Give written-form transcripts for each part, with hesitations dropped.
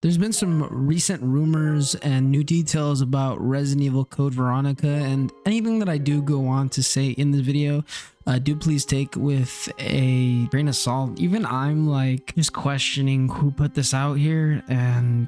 There's been some recent rumors and new details about Resident Evil Code Veronica, and anything that I do go on to say in this video, do please take with a grain of salt. Even I'm like just questioning who put this out here, and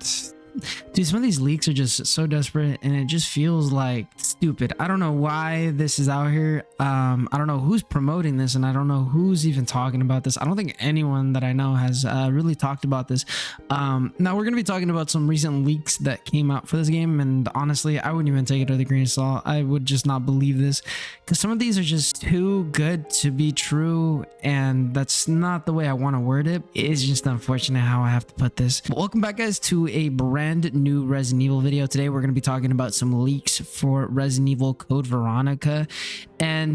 dude, some of these leaks are just so desperate and it just feels like stupid. I don't know why this is out here. I don't know who's promoting this, and I don't know who's even talking about this. I don't think anyone that I know has really talked about this. Now we're going to be talking about some recent leaks that came out for this game, and honestly, I wouldn't even take it with a grain of salt. I would just not believe this because some of these are just too good to be true, and that's not the way I want to word it. It's just unfortunate how I have to put this. But welcome back, guys, to a brand new Resident Evil video. Today we're going to be talking about some leaks for Resident Evil Code Veronica, and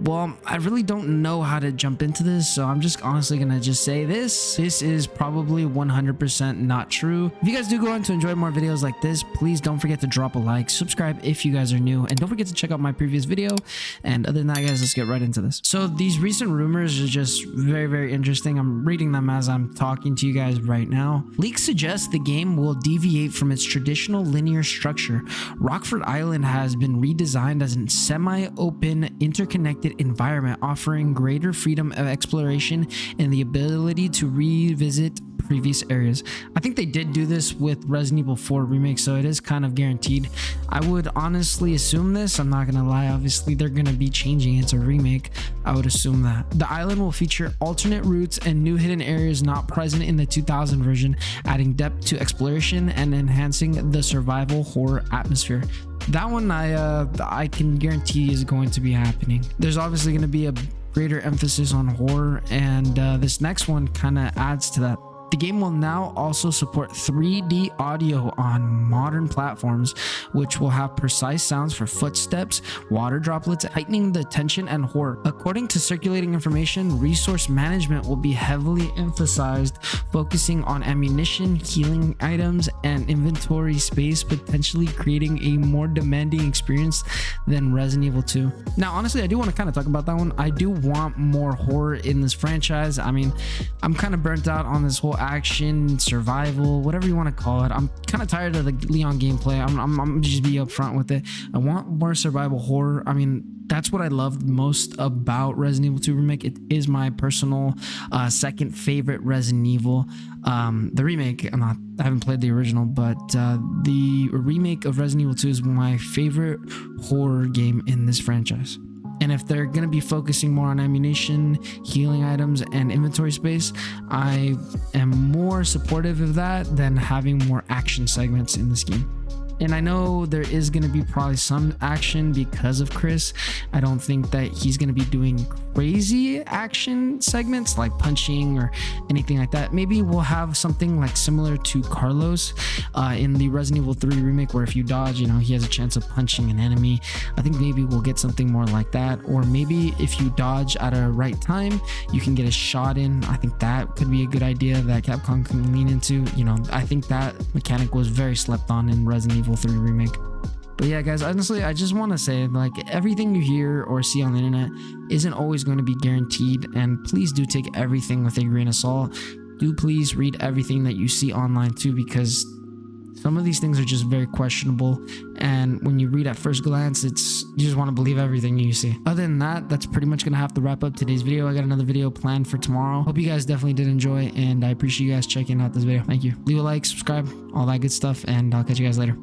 well, I really don't know how to jump into this, so I'm just honestly gonna just say this is probably 100% not true. If you guys do go on to enjoy more videos like this, please don't forget to drop a like, subscribe if you guys are new, and don't forget to check out my previous video. And other than that, guys, let's get right into this. So these recent rumors are just very interesting. I'm reading them as I'm talking to you guys right now. Leaks suggest the game will deviate from its traditional linear structure. Rockford Island has been redesigned as a semi-open, interconnected environment, offering greater freedom of exploration and the ability to revisit previous areas. I think they did do this with Resident Evil 4 Remake, so it is kind of guaranteed. I would honestly assume this. I'm not gonna lie, obviously they're gonna be changing it to remake. I would assume that the island will feature alternate routes and new hidden areas not present in the 2000 version, adding depth to exploration and enhancing the survival horror atmosphere. That one I can guarantee is going to be happening. There's obviously going to be a greater emphasis on horror, and this next one kind of adds to that. The game will now also support 3D audio on modern platforms, which will have precise sounds for footsteps, water droplets, heightening the tension and horror. According to circulating information, resource management will be heavily emphasized, focusing on ammunition, healing items, and inventory space, potentially creating a more demanding experience than Resident Evil 2. Now, honestly, I do want to kind of talk about that one. I do want more horror in this franchise. I mean, I'm kind of burnt out on this whole action, survival, whatever you want to call it. I'm kind of tired of the Leon gameplay. I'm just be upfront with it. I want more survival horror. I mean, that's what I loved most about Resident Evil 2 Remake. It is my personal second favorite Resident Evil. The remake, I haven't played the original, but the remake of Resident Evil 2 is my favorite horror game in this franchise. And if they're going to be focusing more on ammunition, healing items, and inventory space, I am more supportive of that than having more action segments in this game. And I know there is going to be probably some action because of Chris. I don't think that he's going to be doing crazy action segments like punching or anything like that. Maybe we'll have something like similar to Carlos in the Resident Evil 3 remake, where if you dodge, you know, he has a chance of punching an enemy. I think maybe we'll get something more like that. Or maybe if you dodge at a right time, you can get a shot in. I think that could be a good idea that Capcom can lean into. You know, I think that mechanic was very slept on in Resident Evil 3 remake. But yeah, guys, honestly, I just want to say, like, everything you hear or see on the internet isn't always going to be guaranteed, and please do take everything with a grain of salt. Do please read everything that you see online too, because some of these things are just very questionable, and when you read at first glance, you just want to believe everything you see. Other than that, that's pretty much gonna have to wrap up today's video. I got another video planned for tomorrow. Hope you guys definitely did enjoy, and I appreciate you guys checking out this video. Thank you. Leave a like, subscribe, all that good stuff, and I'll catch you guys later.